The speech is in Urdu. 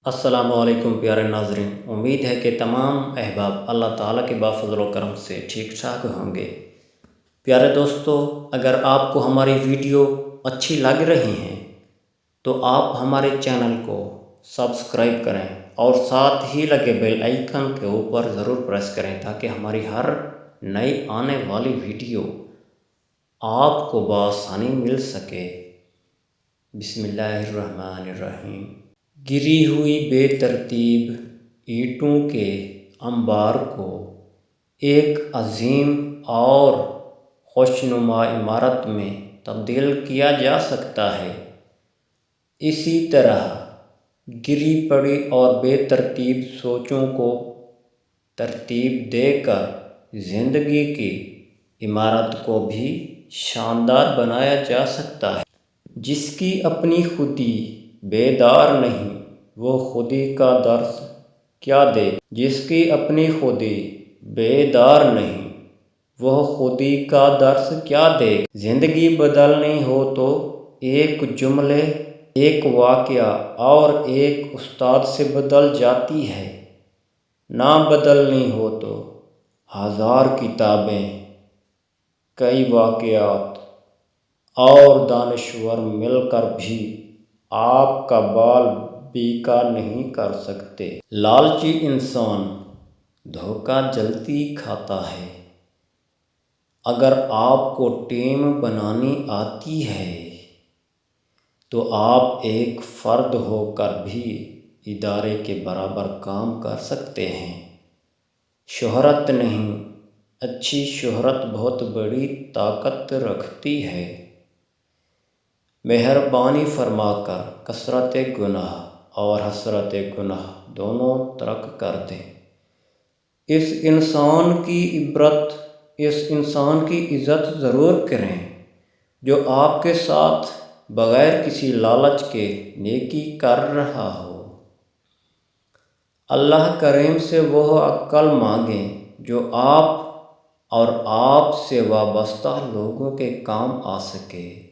السلام علیکم پیارے ناظرین، امید ہے کہ تمام احباب اللہ تعالیٰ کے بافضل و کرم سے ٹھیک ٹھاک ہوں گے۔ پیارے دوستو، اگر آپ کو ہماری ویڈیو اچھی لگ رہی ہیں تو آپ ہمارے چینل کو سبسکرائب کریں اور ساتھ ہی لگے بیل آئیکن کے اوپر ضرور پریس کریں تاکہ ہماری ہر نئی آنے والی ویڈیو آپ کو بآسانی مل سکے۔ بسم اللہ الرحمن الرحیم۔ گری ہوئی بے ترتیب اینٹوں کے انبار کو ایک عظیم اور خوشنما عمارت میں تبدیل کیا جا سکتا ہے۔ اسی طرح گری پڑی اور بے ترتیب سوچوں کو ترتیب دے کر زندگی کی عمارت کو بھی شاندار بنایا جا سکتا ہے۔ جس کی اپنی خودی بیدار نہیں وہ خودی کا درس کیا دے جس کی اپنی خودی بیدار نہیں وہ خودی کا درس کیا دے۔ زندگی بدلنی ہو تو ایک جملے، ایک واقعہ اور ایک استاد سے بدل جاتی ہے۔ نہ بدلنی ہو تو ہزار کتابیں، کئی واقعات اور دانشور مل کر بھی آپ کا بال بیکا نہیں کر سکتے۔ لالچی انسان دھوکہ جلدی کھاتا ہے۔ اگر آپ کو ٹیم بنانی آتی ہے تو آپ ایک فرد ہو کر بھی ادارے کے برابر کام کر سکتے ہیں۔ شہرت نہیں، اچھی شہرت بہت بڑی طاقت رکھتی ہے۔ مہربانی فرما کر کثرت گناہ اور حسرت گناہ دونوں ترک کر دیں۔ اس انسان کی عزت ضرور کریں جو آپ کے ساتھ بغیر کسی لالچ کے نیکی کر رہا ہو۔ اللہ کریم سے وہ عقل مانگیں جو آپ اور آپ سے وابستہ لوگوں کے کام آ سکے۔